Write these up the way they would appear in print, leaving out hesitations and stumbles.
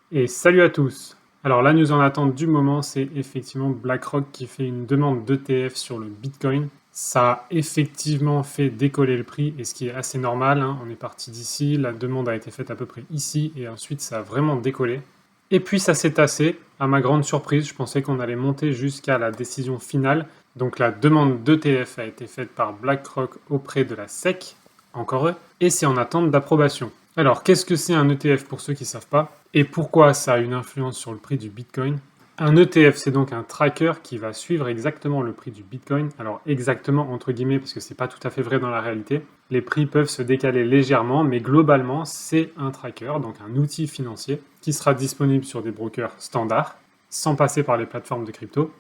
Et salut à tous! Alors la news en attente du moment, c'est effectivement BlackRock qui fait une demande d'ETF sur le Bitcoin. Ça a effectivement fait décoller le prix, et ce qui est assez normal, hein. On est parti d'ici, la demande a été faite à peu près ici, et ensuite ça a vraiment décollé. Et puis ça s'est tassé, à ma grande surprise, je pensais qu'on allait monter jusqu'à la décision finale. Donc la demande d'ETF a été faite par BlackRock auprès de la SEC, encore eux, et c'est en attente d'approbation. Alors, qu'est-ce que c'est un ETF pour ceux qui ne savent pas et pourquoi ça a une influence sur le prix du Bitcoin? Un ETF, c'est donc un tracker qui va suivre exactement le prix du Bitcoin. Alors, exactement entre guillemets, parce que c'est pas tout à fait vrai dans la réalité. Les prix peuvent se décaler légèrement, mais globalement, c'est un tracker, donc un outil financier qui sera disponible sur des brokers standards, sans passer par les plateformes de crypto,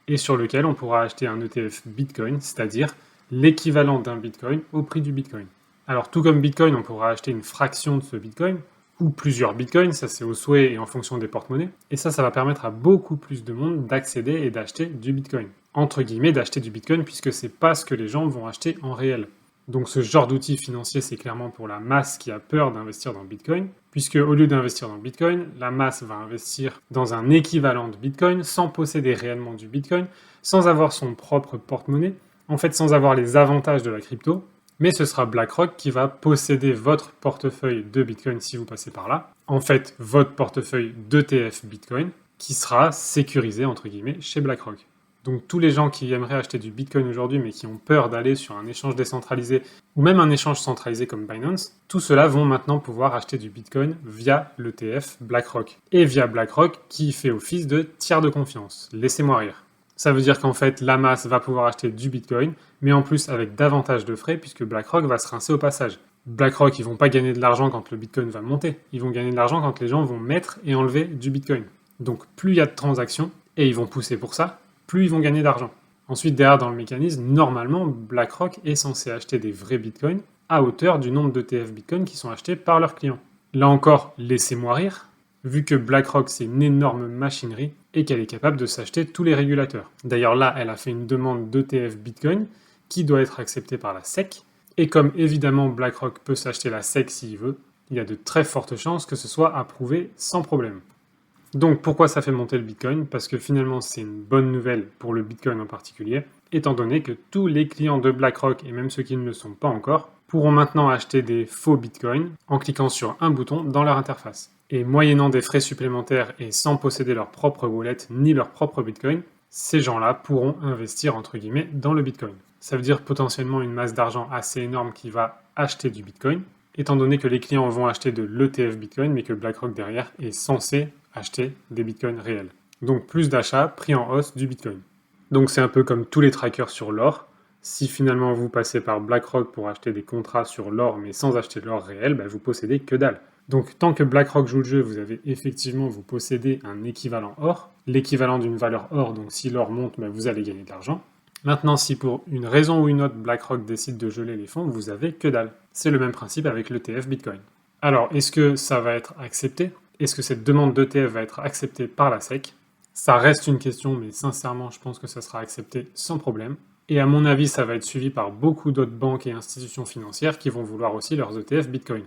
et sur lequel on pourra acheter un ETF Bitcoin, c'est-à-dire l'équivalent d'un Bitcoin au prix du Bitcoin. Alors tout comme Bitcoin, on pourra acheter une fraction de ce Bitcoin, ou plusieurs Bitcoins, ça c'est au souhait et en fonction des porte-monnaies, et ça va permettre à beaucoup plus de monde d'accéder et d'acheter du Bitcoin. Entre guillemets, d'acheter du Bitcoin, puisque c'est pas ce que les gens vont acheter en réel. Donc ce genre d'outil financier, c'est clairement pour la masse qui a peur d'investir dans Bitcoin, puisque au lieu d'investir dans Bitcoin, la masse va investir dans un équivalent de Bitcoin sans posséder réellement du Bitcoin, sans avoir son propre porte-monnaie, en fait sans avoir les avantages de la crypto, mais ce sera BlackRock qui va posséder votre portefeuille de Bitcoin si vous passez par là. En fait, votre portefeuille d'ETF Bitcoin qui sera sécurisé entre guillemets chez BlackRock. Donc tous les gens qui aimeraient acheter du Bitcoin aujourd'hui mais qui ont peur d'aller sur un échange décentralisé ou même un échange centralisé comme Binance, tout cela vont maintenant pouvoir acheter du Bitcoin via l'ETF BlackRock. Et via BlackRock qui fait office de tiers de confiance. Laissez-moi rire. Ça veut dire qu'en fait, la masse va pouvoir acheter du Bitcoin, mais en plus avec davantage de frais, puisque BlackRock va se rincer au passage. BlackRock, ils vont pas gagner de l'argent quand le Bitcoin va monter, ils vont gagner de l'argent quand les gens vont mettre et enlever du Bitcoin. Donc plus il y a de transactions, et ils vont pousser pour ça, plus ils vont gagner d'argent. Ensuite, derrière dans le mécanisme, normalement, BlackRock est censé acheter des vrais Bitcoins à hauteur du nombre d'ETF Bitcoin qui sont achetés par leurs clients. Là encore, laissez-moi rire, vu que BlackRock c'est une énorme machinerie et qu'elle est capable de s'acheter tous les régulateurs. D'ailleurs là, elle a fait une demande d'ETF Bitcoin qui doit être acceptée par la SEC, et comme évidemment BlackRock peut s'acheter la SEC s'il veut, il y a de très fortes chances que ce soit approuvé sans problème. Donc pourquoi ça fait monter le Bitcoin? Parce que finalement c'est une bonne nouvelle pour le Bitcoin en particulier, étant donné que tous les clients de BlackRock, et même ceux qui ne le sont pas encore, pourront maintenant acheter des faux Bitcoins en cliquant sur un bouton dans leur interface. Et moyennant des frais supplémentaires et sans posséder leur propre wallet ni leur propre Bitcoin, ces gens-là pourront investir entre guillemets dans le Bitcoin. Ça veut dire potentiellement une masse d'argent assez énorme qui va acheter du Bitcoin, étant donné que les clients vont acheter de l'ETF Bitcoin, mais que BlackRock derrière est censé acheter des Bitcoins réels. Donc plus d'achats, prix en hausse du Bitcoin. Donc c'est un peu comme tous les trackers sur l'or. Si finalement vous passez par BlackRock pour acheter des contrats sur l'or mais sans acheter de l'or réel, vous possédez que dalle. Donc tant que BlackRock joue le jeu, vous avez effectivement, vous possédez un équivalent or, l'équivalent d'une valeur or, donc si l'or monte, vous allez gagner de l'argent. Maintenant, si pour une raison ou une autre BlackRock décide de geler les fonds, vous avez que dalle. C'est le même principe avec l'ETF Bitcoin. Alors, est-ce que ça va être accepté? Est-ce que cette demande d'ETF va être acceptée par la SEC? Ça reste une question, mais sincèrement, je pense que ça sera accepté sans problème. Et à mon avis, ça va être suivi par beaucoup d'autres banques et institutions financières qui vont vouloir aussi leurs ETF Bitcoin.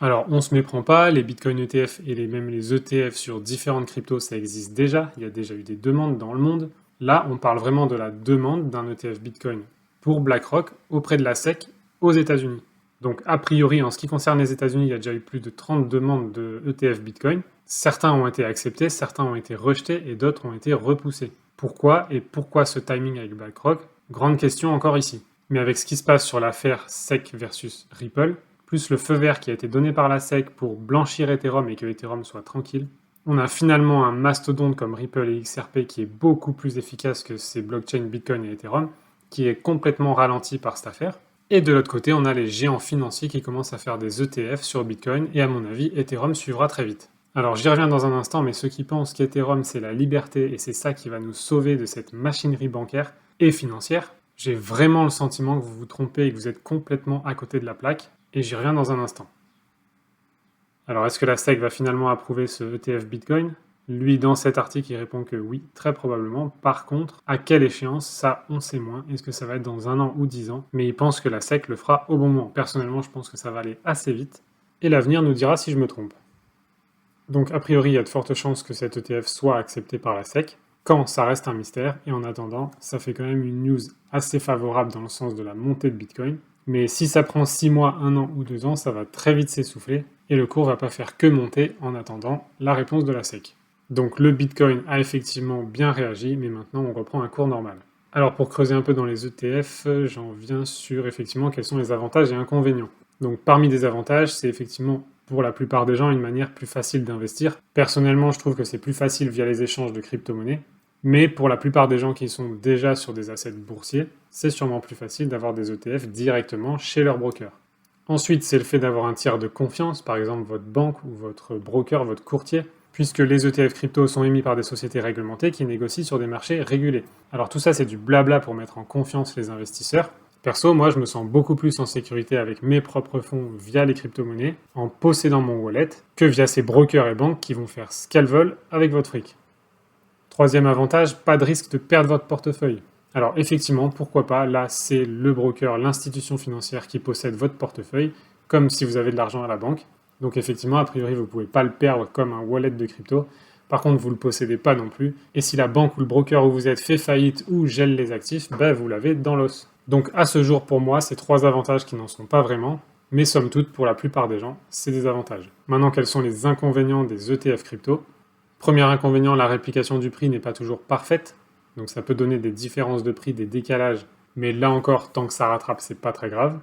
Alors, on se méprend pas, les Bitcoin ETF et même les ETF sur différentes cryptos, ça existe déjà. Il y a déjà eu des demandes dans le monde. Là, on parle vraiment de la demande d'un ETF Bitcoin pour BlackRock auprès de la SEC aux États-Unis. Donc, a priori, en ce qui concerne les États-Unis, il y a déjà eu plus de 30 demandes de ETF Bitcoin. Certains ont été acceptés, certains ont été rejetés et d'autres ont été repoussés. Pourquoi et pourquoi ce timing avec BlackRock? Grande question encore ici. Mais avec ce qui se passe sur l'affaire SEC versus Ripple, plus le feu vert qui a été donné par la SEC pour blanchir Ethereum et que Ethereum soit tranquille, on a finalement un mastodonte comme Ripple et XRP qui est beaucoup plus efficace que ces blockchains Bitcoin et Ethereum, qui est complètement ralenti par cette affaire. Et de l'autre côté, on a les géants financiers qui commencent à faire des ETF sur Bitcoin, et à mon avis, Ethereum suivra très vite. Alors j'y reviens dans un instant, mais ceux qui pensent qu'Ethereum c'est la liberté et c'est ça qui va nous sauver de cette machinerie bancaire et financière, j'ai vraiment le sentiment que vous vous trompez et que vous êtes complètement à côté de la plaque, et j'y reviens dans un instant. Alors est-ce que la SEC va finalement approuver ce ETF Bitcoin? Lui, dans cet article, il répond que oui, très probablement. Par contre, à quelle échéance? Ça, on sait moins. Est-ce que ça va être dans 1 an ou 10 ans? Mais il pense que la SEC le fera au bon moment. Personnellement, je pense que ça va aller assez vite. Et l'avenir nous dira si je me trompe. Donc a priori, il y a de fortes chances que cet ETF soit accepté par la SEC. Quand, ça reste un mystère, et en attendant, ça fait quand même une news assez favorable dans le sens de la montée de Bitcoin. Mais si ça prend 6 mois, 1 an ou 2 ans, ça va très vite s'essouffler, et le cours va pas faire que monter en attendant la réponse de la SEC. Donc le Bitcoin a effectivement bien réagi, mais maintenant on reprend un cours normal. Alors pour creuser un peu dans les ETF, j'en viens sur effectivement quels sont les avantages et inconvénients. Donc parmi des avantages, c'est effectivement pour la plupart des gens une manière plus facile d'investir. Personnellement, je trouve que c'est plus facile via les échanges de crypto-monnaies, mais pour la plupart des gens qui sont déjà sur des assets boursiers, c'est sûrement plus facile d'avoir des ETF directement chez leur broker. Ensuite, c'est le fait d'avoir un tiers de confiance, par exemple votre banque ou votre broker, votre courtier, puisque les ETF crypto sont émis par des sociétés réglementées qui négocient sur des marchés régulés. Alors tout ça, c'est du blabla pour mettre en confiance les investisseurs. Perso, moi, je me sens beaucoup plus en sécurité avec mes propres fonds via les crypto-monnaies, en possédant mon wallet, que via ces brokers et banques qui vont faire ce qu'elles veulent avec votre fric. Troisième avantage, pas de risque de perdre votre portefeuille. Alors effectivement, pourquoi pas, là c'est le broker, l'institution financière qui possède votre portefeuille, comme si vous avez de l'argent à la banque. Donc effectivement, a priori, vous ne pouvez pas le perdre comme un wallet de crypto. Par contre, vous ne le possédez pas non plus. Et si la banque ou le broker où vous êtes fait faillite ou gèle les actifs, vous l'avez dans l'os. Donc à ce jour, pour moi, c'est 3 avantages qui n'en sont pas vraiment. Mais somme toute, pour la plupart des gens, c'est des avantages. Maintenant, quels sont les inconvénients des ETF crypto? Premier inconvénient, la réplication du prix n'est pas toujours parfaite. Donc ça peut donner des différences de prix, des décalages. Mais là encore, tant que ça rattrape, c'est pas très grave.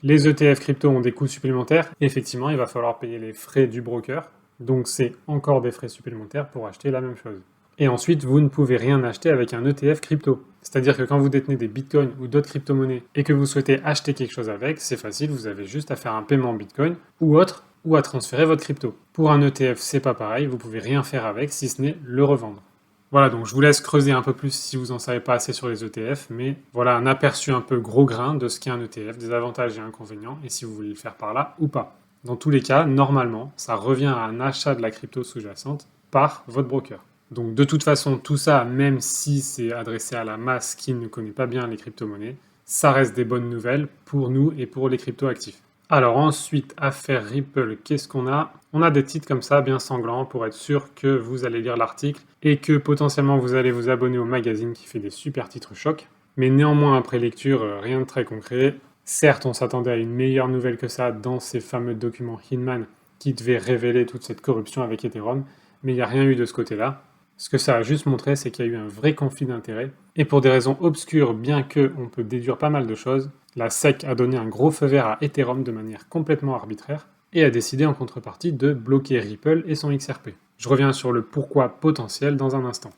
Les ETF crypto ont des coûts supplémentaires. Effectivement, il va falloir payer les frais du broker. Donc c'est encore des frais supplémentaires pour acheter la même chose. Et ensuite, vous ne pouvez rien acheter avec un ETF crypto. C'est-à-dire que quand vous détenez des bitcoins ou d'autres crypto-monnaies et que vous souhaitez acheter quelque chose avec, c'est facile, vous avez juste à faire un paiement en bitcoin ou autre, ou à transférer votre crypto. Pour un ETF, c'est pas pareil, vous pouvez rien faire avec si ce n'est le revendre. Voilà, donc je vous laisse creuser un peu plus si vous en savez pas assez sur les ETF, mais voilà un aperçu un peu gros grain de ce qu'est un ETF, des avantages et inconvénients, et si vous voulez le faire par là ou pas. Dans tous les cas, normalement, ça revient à un achat de la crypto sous-jacente par votre broker. Donc de toute façon, tout ça, même si c'est adressé à la masse qui ne connaît pas bien les crypto-monnaies, ça reste des bonnes nouvelles pour nous et pour les crypto-actifs. Alors ensuite, affaire Ripple, qu'est-ce qu'on a? On a des titres comme ça, bien sanglants, pour être sûr que vous allez lire l'article et que potentiellement vous allez vous abonner au magazine qui fait des super titres chocs. Mais néanmoins, après lecture, rien de très concret. Certes, on s'attendait à une meilleure nouvelle que ça dans ces fameux documents Hinman qui devaient révéler toute cette corruption avec Ethereum, mais il n'y a rien eu de ce côté-là. Ce que ça a juste montré, c'est qu'il y a eu un vrai conflit d'intérêts. Et pour des raisons obscures, bien qu'on peut déduire pas mal de choses, la SEC a donné un gros feu vert à Ethereum de manière complètement arbitraire et a décidé en contrepartie de bloquer Ripple et son XRP. Je reviens sur le pourquoi potentiel dans un instant.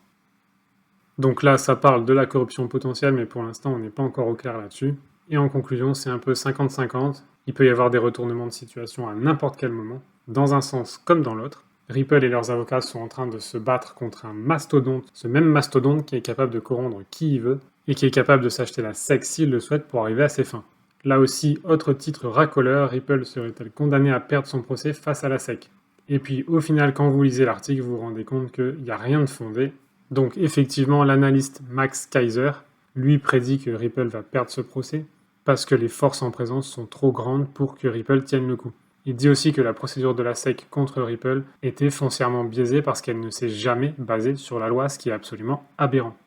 Donc là, ça parle de la corruption potentielle, mais pour l'instant, on n'est pas encore au clair là-dessus. Et en conclusion, c'est un peu 50-50. Il peut y avoir des retournements de situation à n'importe quel moment, dans un sens comme dans l'autre. Ripple et leurs avocats sont en train de se battre contre un mastodonte, ce même mastodonte qui est capable de corrompre qui il veut, et qui est capable de s'acheter la SEC s'il le souhaite pour arriver à ses fins. Là aussi, autre titre racoleur, Ripple serait-elle condamnée à perdre son procès face à la SEC? Et puis au final, quand vous lisez l'article, vous vous rendez compte qu'il n'y a rien de fondé. Donc effectivement, l'analyste Max Kaiser, lui prédit que Ripple va perdre ce procès, parce que les forces en présence sont trop grandes pour que Ripple tienne le coup. Il dit aussi que la procédure de la SEC contre Ripple était foncièrement biaisée parce qu'elle ne s'est jamais basée sur la loi, ce qui est absolument aberrant.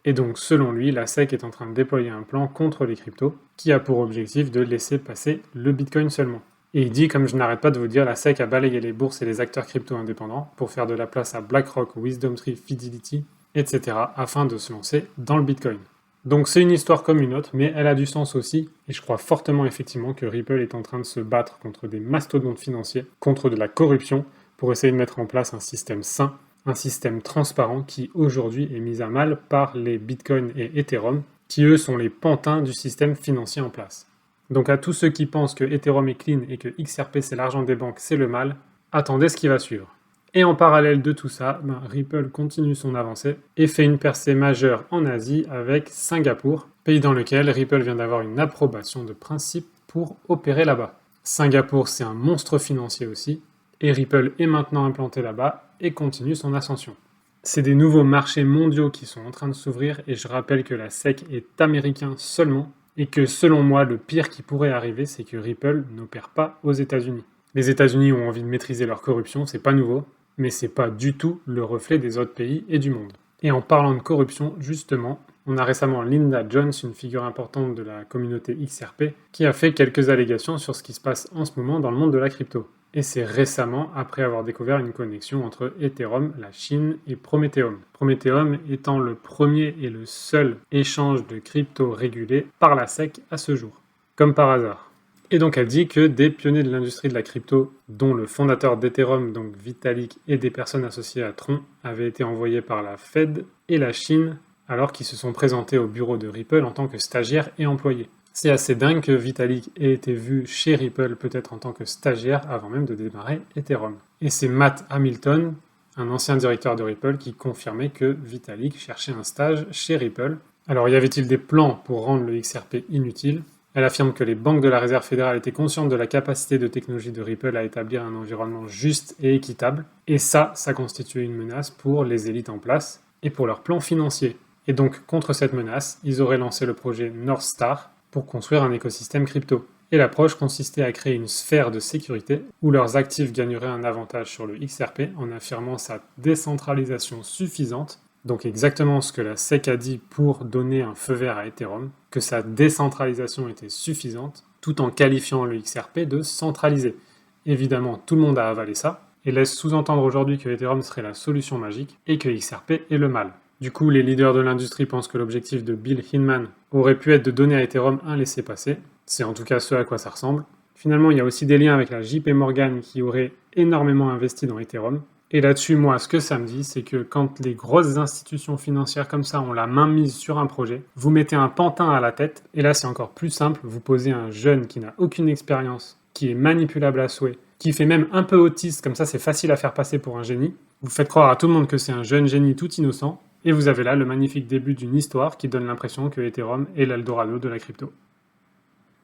Et donc, selon lui, la SEC est en train de déployer un plan contre les cryptos qui a pour objectif de laisser passer le Bitcoin seulement. Et il dit, comme je n'arrête pas de vous dire, la SEC a balayé les bourses et les acteurs crypto indépendants pour faire de la place à BlackRock, WisdomTree, Fidelity, etc. afin de se lancer dans le Bitcoin. Donc c'est une histoire comme une autre, mais elle a du sens aussi, et je crois fortement effectivement que Ripple est en train de se battre contre des mastodontes financiers, contre de la corruption, pour essayer de mettre en place un système sain, un système transparent qui aujourd'hui est mis à mal par les Bitcoin et Ethereum, qui eux sont les pantins du système financier en place. Donc à tous ceux qui pensent que Ethereum est clean et que XRP c'est l'argent des banques, c'est le mal, attendez ce qui va suivre. Et en parallèle de tout ça, Ripple continue son avancée et fait une percée majeure en Asie avec Singapour, pays dans lequel Ripple vient d'avoir une approbation de principe pour opérer là-bas. Singapour, c'est un monstre financier aussi, et Ripple est maintenant implanté là-bas et continue son ascension. C'est des nouveaux marchés mondiaux qui sont en train de s'ouvrir et je rappelle que la SEC est américain seulement et que selon moi, le pire qui pourrait arriver, c'est que Ripple n'opère pas aux États-Unis. Les États-Unis ont envie de maîtriser leur corruption, c'est pas nouveau, mais c'est pas du tout le reflet des autres pays et du monde. Et en parlant de corruption, justement, on a récemment Linda Jones, une figure importante de la communauté XRP, qui a fait quelques allégations sur ce qui se passe en ce moment dans le monde de la crypto. Et c'est récemment après avoir découvert une connexion entre Ethereum, la Chine et Prometheum. Prometheum étant le premier et le seul échange de crypto régulé par la SEC à ce jour. Comme par hasard. Et donc elle dit que des pionniers de l'industrie de la crypto, dont le fondateur d'Ethereum, donc Vitalik, et des personnes associées à Tron, avaient été envoyés par la Fed et la Chine alors qu'ils se sont présentés au bureau de Ripple en tant que stagiaires et employés. C'est assez dingue que Vitalik ait été vu chez Ripple peut-être en tant que stagiaire avant même de démarrer Ethereum. Et c'est Matt Hamilton, un ancien directeur de Ripple, qui confirmait que Vitalik cherchait un stage chez Ripple. Alors y avait-il des plans pour rendre le XRP inutile ? Elle affirme que les banques de la Réserve fédérale étaient conscientes de la capacité de technologie de Ripple à établir un environnement juste et équitable, et ça constituait une menace pour les élites en place et pour leurs plans financiers. Et donc, contre cette menace, ils auraient lancé le projet North Star pour construire un écosystème crypto. Et l'approche consistait à créer une sphère de sécurité où leurs actifs gagneraient un avantage sur le XRP en affirmant sa décentralisation suffisante, donc exactement ce que la SEC a dit pour donner un feu vert à Ethereum, que sa décentralisation était suffisante, tout en qualifiant le XRP de centralisé. Évidemment, tout le monde a avalé ça, et laisse sous-entendre aujourd'hui que Ethereum serait la solution magique, et que XRP est le mal. Du coup, les leaders de l'industrie pensent que l'objectif de Bill Hinman aurait pu être de donner à Ethereum un laissez-passer, c'est en tout cas ce à quoi ça ressemble. Finalement, il y a aussi des liens avec la JP Morgan qui aurait énormément investi dans Ethereum. Et là-dessus, moi, ce que ça me dit, c'est que quand les grosses institutions financières comme ça ont la main mise sur un projet, vous mettez un pantin à la tête, et là c'est encore plus simple, vous posez un jeune qui n'a aucune expérience, qui est manipulable à souhait, qui fait même un peu autiste, comme ça c'est facile à faire passer pour un génie, vous faites croire à tout le monde que c'est un jeune génie tout innocent, et vous avez là le magnifique début d'une histoire qui donne l'impression que Ethereum est l'Eldorado de la crypto.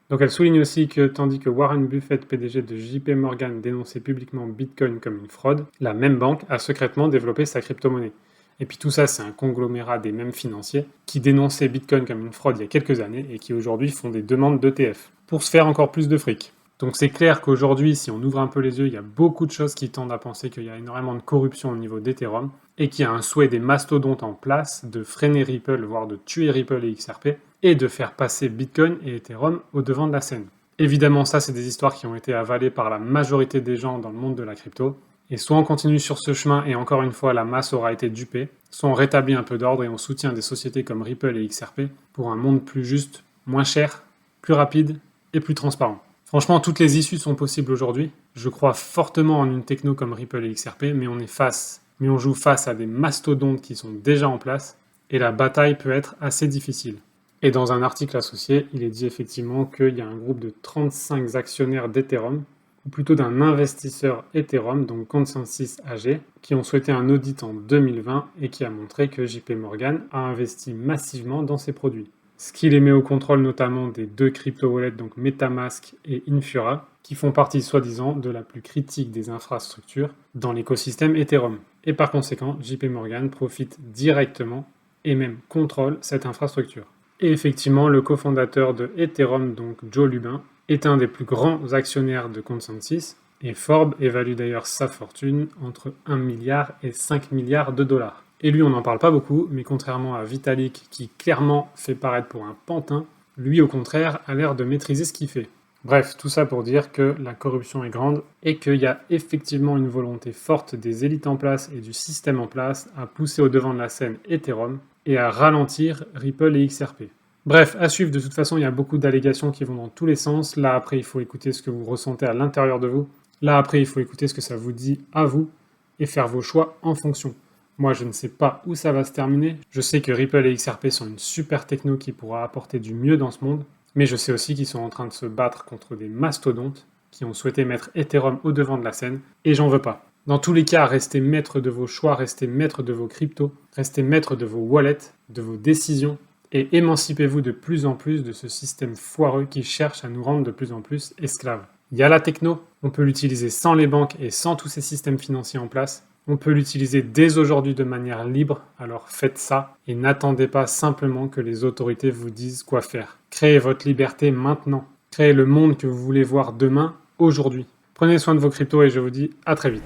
Donc elle souligne aussi que tandis que Warren Buffett, PDG de JP Morgan, dénonçait publiquement Bitcoin comme une fraude, la même banque a secrètement développé sa crypto-monnaie. Et puis tout ça, c'est un conglomérat des mêmes financiers qui dénonçaient Bitcoin comme une fraude il y a quelques années et qui aujourd'hui font des demandes d'ETF pour se faire encore plus de fric. Donc c'est clair qu'aujourd'hui, si on ouvre un peu les yeux, il y a beaucoup de choses qui tendent à penser qu'il y a énormément de corruption au niveau d'Ethereum et qu'il y a un souhait des mastodontes en place de freiner Ripple, voire de tuer Ripple et XRP, et de faire passer Bitcoin et Ethereum au devant de la scène. Évidemment, ça, c'est des histoires qui ont été avalées par la majorité des gens dans le monde de la crypto, et soit on continue sur ce chemin et encore une fois, la masse aura été dupée, soit on rétablit un peu d'ordre et on soutient des sociétés comme Ripple et XRP pour un monde plus juste, moins cher, plus rapide et plus transparent. Franchement, toutes les issues sont possibles aujourd'hui. Je crois fortement en une techno comme Ripple et XRP, mais on joue face à des mastodontes qui sont déjà en place, et la bataille peut être assez difficile. Et dans un article associé, il est dit effectivement qu'il y a un groupe de 35 actionnaires d'Ethereum, ou plutôt d'un investisseur Ethereum, donc Consensus AG, qui ont souhaité un audit en 2020 et qui a montré que JP Morgan a investi massivement dans ses produits. Ce qui les met au contrôle notamment des deux crypto-wallets, donc MetaMask et Infura, qui font partie soi-disant de la plus critique des infrastructures dans l'écosystème Ethereum. Et par conséquent, JP Morgan profite directement et même contrôle cette infrastructure. Et effectivement, le cofondateur de Ethereum, donc Joe Lubin, est un des plus grands actionnaires de Consensus, et Forbes évalue d'ailleurs sa fortune entre 1 milliard et 5 milliards de dollars. Et lui, on n'en parle pas beaucoup, mais contrairement à Vitalik, qui clairement fait paraître pour un pantin, lui au contraire a l'air de maîtriser ce qu'il fait. Bref, tout ça pour dire que la corruption est grande et qu'il y a effectivement une volonté forte des élites en place et du système en place à pousser au devant de la scène Ethereum et à ralentir Ripple et XRP. Bref, à suivre, de toute façon, il y a beaucoup d'allégations qui vont dans tous les sens. Là, après, il faut écouter ce que vous ressentez à l'intérieur de vous. Là, après, il faut écouter ce que ça vous dit à vous et faire vos choix en fonction. Moi, je ne sais pas où ça va se terminer. Je sais que Ripple et XRP sont une super techno qui pourra apporter du mieux dans ce monde, mais je sais aussi qu'ils sont en train de se battre contre des mastodontes qui ont souhaité mettre Ethereum au devant de la scène, et j'en veux pas. Dans tous les cas, restez maître de vos choix, restez maître de vos cryptos, restez maître de vos wallets, de vos décisions, et émancipez-vous de plus en plus de ce système foireux qui cherche à nous rendre de plus en plus esclaves. Il y a la techno, on peut l'utiliser sans les banques et sans tous ces systèmes financiers en place. On peut l'utiliser dès aujourd'hui de manière libre, alors faites ça et n'attendez pas simplement que les autorités vous disent quoi faire. Créez votre liberté maintenant. Créez le monde que vous voulez voir demain, aujourd'hui. Prenez soin de vos cryptos et je vous dis à très vite.